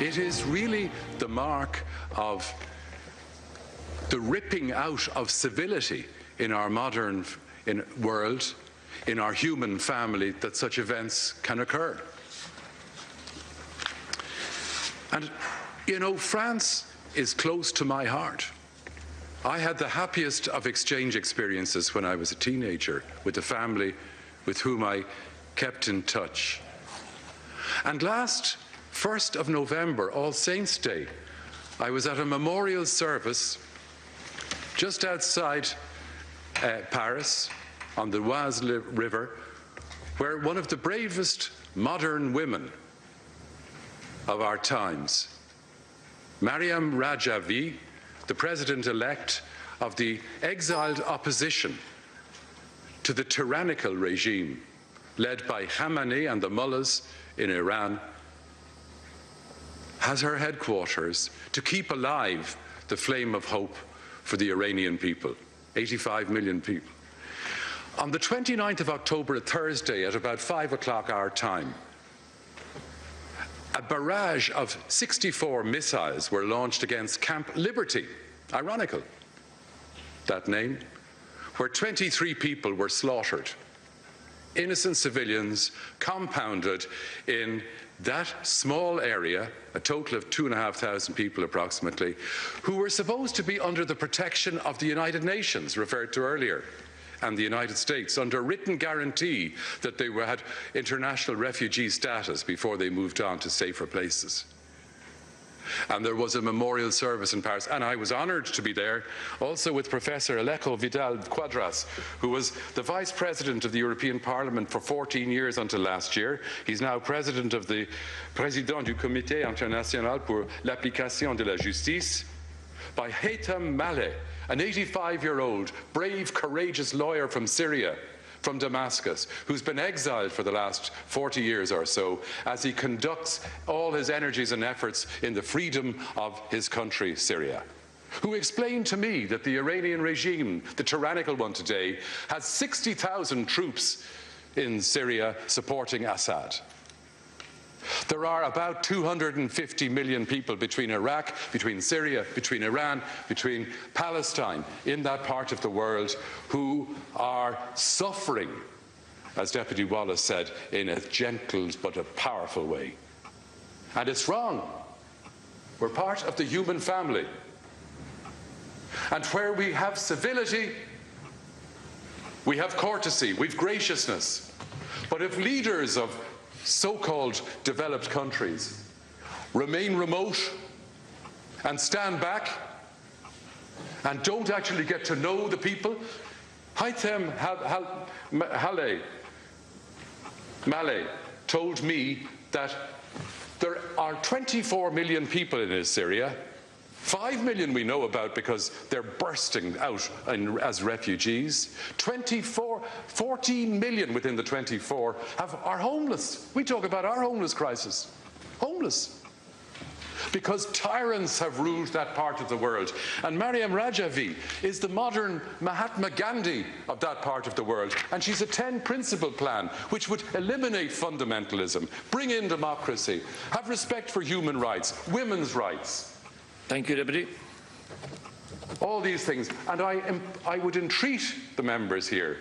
It is really the mark of the ripping out of civility in our modern world, in our human family, that such events can occur. And, you know, France is close to my heart. I had the happiest of exchange experiences when I was a teenager with the family with whom I kept in touch. And last 1st of November, All Saints' Day, I was at a memorial service just outside Paris on the Oise River, where one of the bravest modern women of our times, Mariam Rajavi, the president-elect of the exiled opposition to the tyrannical regime led by Khamenei and the mullahs in Iran, has her headquarters to keep alive the flame of hope for the Iranian people, 85 million people. On the 29th of October, a Thursday, at about 5 o'clock our time, a barrage of 64 missiles were launched against Camp Liberty, ironical, that name, where 23 people were slaughtered. Innocent civilians compounded in that small area, a total of 2,500 people approximately, who were supposed to be under the protection of the United Nations, referred to earlier, and the United States, under written guarantee that they had international refugee status before they moved on to safer places. And there was a memorial service in Paris, and I was honoured to be there, also with Professor Alejo Vidal-Quadras, who was the Vice President of the European Parliament for 14 years until last year. He's now President of the Président du Comité International pour l'Application de la Justice, by Haytham Maleh, an 85-year-old, brave, courageous lawyer from Syria, from Damascus, who's been exiled for the last 40 years or so as he conducts all his energies and efforts in the freedom of his country, Syria, who explained to me that the Iranian regime, the tyrannical one today, has 60,000 troops in Syria supporting Assad. There are about 250 million people between Iraq, between Syria, between Iran, between Palestine, in that part of the world, who are suffering, as Deputy Wallace said, in a gentle but a powerful way. And it's wrong. We're part of the human family. And where we have civility, we have courtesy, we've graciousness. But if leaders of so-called developed countries remain remote and stand back and don't actually get to know the people, Haytham Maleh told me that there are 24 million people in Syria. 5 million we know about because they're bursting out as refugees. 14 million within the 24 are homeless. We talk about our homeless crisis. Homeless. Because tyrants have ruled that part of the world. And Mariam Rajavi is the modern Mahatma Gandhi of that part of the world. And she's a 10-principle plan which would eliminate fundamentalism, bring in democracy, have respect for human rights, women's rights. Thank you, Deputy. All these things. And I would entreat the members here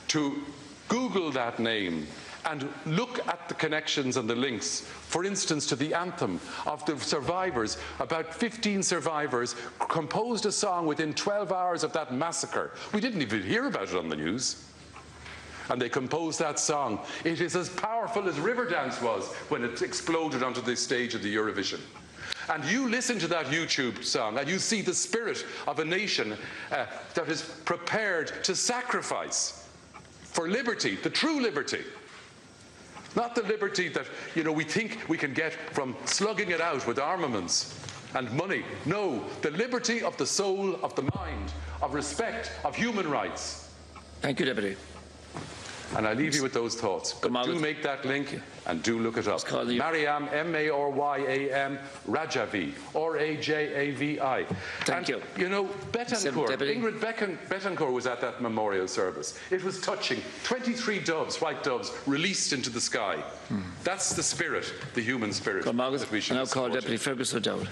to Google that name and look at the connections and the links, for instance, to the anthem of the survivors. About 15 survivors composed a song within 12 hours of that massacre. We didn't even hear about it on the news. And they composed that song. It is as powerful as Riverdance was when it exploded onto the stage of the Eurovision. And you listen to that YouTube song and you see the spirit of a nation that is prepared to sacrifice for liberty, the true liberty. Not the liberty that, you know, we think we can get from slugging it out with armaments and money. No, the liberty of the soul, of the mind, of respect, of human rights. Thank you, Deputy. And I leave you with those thoughts. But do make that link and do look it up. Mariam, M-A-R-Y-A-M, Rajavi, R-A-J-A-V-I. Thank you. You know, Betancourt, Ingrid Betancourt was at that memorial service. It was touching. 23 doves, white doves, released into the sky. That's the spirit, the human spirit, that we should now call Deputy Fergus O'Dowd.